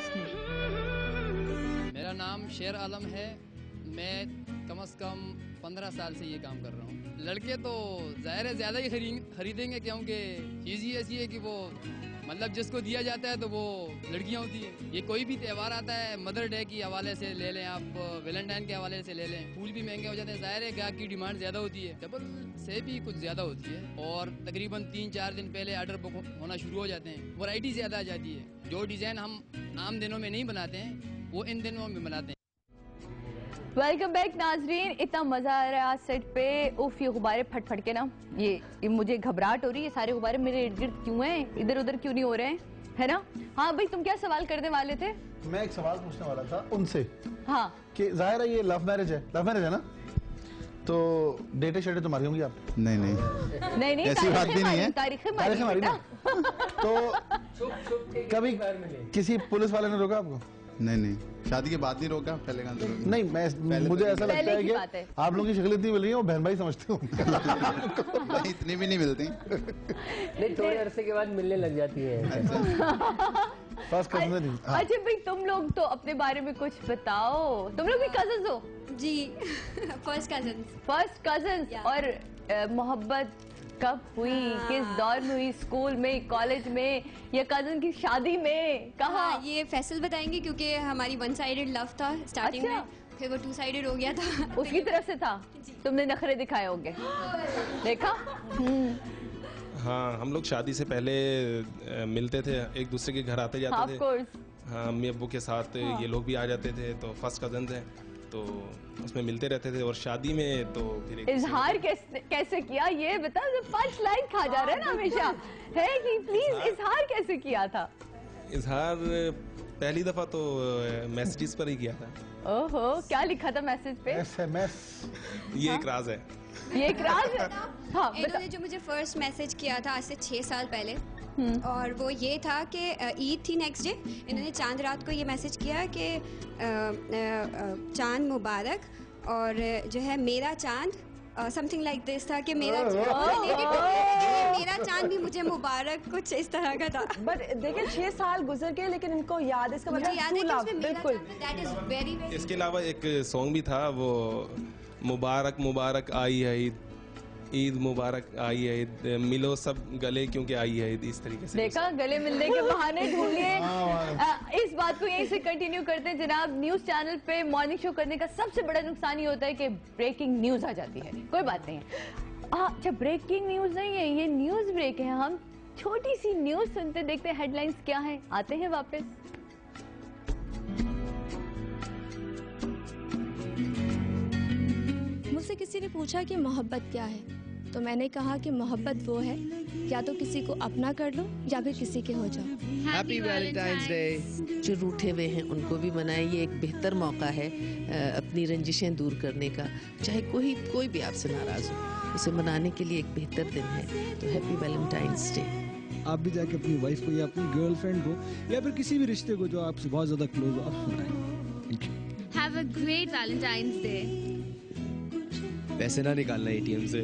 उसने। मेरा नाम शेर आलम है। मैं कम से कम 15 साल से ये काम कर रहा हूँ। लड़के तो ज़ाहिर है ज़्यादा ही खरीदेंगे, क्योंकि चीज़ ही ऐसी है कि वो मतलब जिसको दिया जाता है तो वो लड़कियां होती हैं। ये कोई भी त्यौहार आता है, मदर डे के हवाले से ले लें आप, वैलेंटाइन के हवाले से ले लें, फूल भी महंगे हो जाते हैं। ज़ाहिर है ग्राहक की डिमांड ज़्यादा होती है, डबल से भी कुछ ज़्यादा होती है, और तकरीबन 3-4 दिन पहले ऑर्डर बुक होना शुरू हो जाते हैं। वैरायटी ज़्यादा आ जाती है। जो डिज़ाइन हम आम दिनों में नहीं बनाते हैं वो इन दिनों में बनाते हैं। वेलकम बैक नाजरीन। इतना मजा आ रहा है आज सेट पे। उफ, ये गुब्बारे फट फट के ना, ये मुझे घबराहट हो रही है। सारे गुब्बारे मेरे इर्द गिर्द क्यों हैं, इधर उधर क्यों नहीं हो रहे हैं, है ना? हाँ भाई, तुम क्या सवाल करने वाले थे? मैं एक सवाल पूछने वाला था उनसे। हाँ, कि जाहिर है ये लव मैरिज है ना? तो डेटे शेटे तो मारी होंगी आप? नहीं नहीं ऐसी बात भी नहीं है। तारीखें मारी ना। तो कभी किसी पुलिस वाले ने रोका आपको? नहीं, शादी के बाद नहीं रोका, पहले कहाँ से रोका? नहीं, मुझे ऐसा लगता है कि आप लोगों की शक्ल इतनी मिल रही है, वो बहन भाई समझते हो। इतनी भी नहीं मिलती। नहीं, थोड़े अरसे के बाद मिलने लग जाती है। फर्स्ट कजन नहीं। अच्छा भाई, तुम लोग तो अपने बारे में कुछ बताओ। तुम लोग भी कजन्स हो? जी, फर्स्ट कजन्स। और मोहब्बत कब हुई, किस दौर में हुई? स्कूल में, कॉलेज में, या कजन की शादी में? कहाँ? ये फैसल बताएंगे, क्योंकि हमारी वन साइडेड लव था स्टार्टिंग में, फिर वो 2 साइडेड हो गया था। उसकी तरफ से था? तुमने नखरे दिखाए होंगे, देखा? हाँ, हम लोग शादी से पहले मिलते थे, एक दूसरे के घर आते जाते थे। हाँ, अम्मी अब्बू के साथ ये लोग भी आ जाते थे, तो फर्स्ट कजन थे, तो उसमें मिलते रहते थे। और शादी में तो फिर इजहार कैसे किया ये बताओ। जब 5 लाइन खा जा रहे हैं ना हमेशा, है कि प्लीज इजहार कैसे किया था? इजहार पहली दफा तो मैसेजेस पर ही किया था। ओहो, क्या लिखा था मैसेज पे? SMS। ये एक राज है। ये एक राज है? हाँ, इन्होंने जो मुझे फर्स्ट मैसेज किया था आज से 6 साल पहले, और वो ये था कि ईद थी नेक्स्ट डे। इन्होंने चांद रात को ये मैसेज किया कि चांद मुबारक, और जो है मेरा चांद, समथिंग लाइक दिस था कि मेरा चांद भी मुझे मुबारक, कुछ इस तरह का था। बट देखिए 6 साल गुजर गए लेकिन इनको याद है, इसका मतलब याद है कि उसमें बिल्कुल दैट इज वेरी वेरी। इसके अलावा एक सॉन्ग भी था, वो मुबारक मुबारक आई है ईद, ईद मुबारक आई है ईद, मिलो सब गले क्योंकि आई है ईद। इस तरीके से देखा, गले मिलने के बहाने ढूंढ लिए। इस बात को यहीं से कंटिन्यू करते हैं जनाब। न्यूज चैनल पे मॉर्निंग शो करने का सबसे बड़ा नुकसान ये होता है कि ब्रेकिंग न्यूज आ जाती है। कोई बात नहीं है। अच्छा, ब्रेकिंग न्यूज नहीं है, ये न्यूज ब्रेक है। हम छोटी सी न्यूज सुनते, देखते हैं हेडलाइंस क्या है, आते हैं वापस। मुझसे किसी ने पूछा कि मोहब्बत क्या है, तो मैंने कहा कि मोहब्बत वो है, या तो किसी को अपना कर लो या फिर किसी के हो जाओ। Happy Valentine's day. जो रूठे हुए हैं उनको भी मनाएं। ये एक बेहतर मौका है अपनी रंजिशें दूर करने का। चाहे कोई भी आपसे नाराज हो, उसे मनाने के लिए एक बेहतर दिन है। तो हैप्पी वैलेंटाइंस डे। आप भी जाके अपनी वाइफ को या अपनी गर्लफ्रेंड को या फिर किसी भी रिश्ते को जो आपसे बहुत ज्यादा क्लोज हो, आप सुनाएं। Have a great Valentine's day. पैसे ना निकालना ATM से।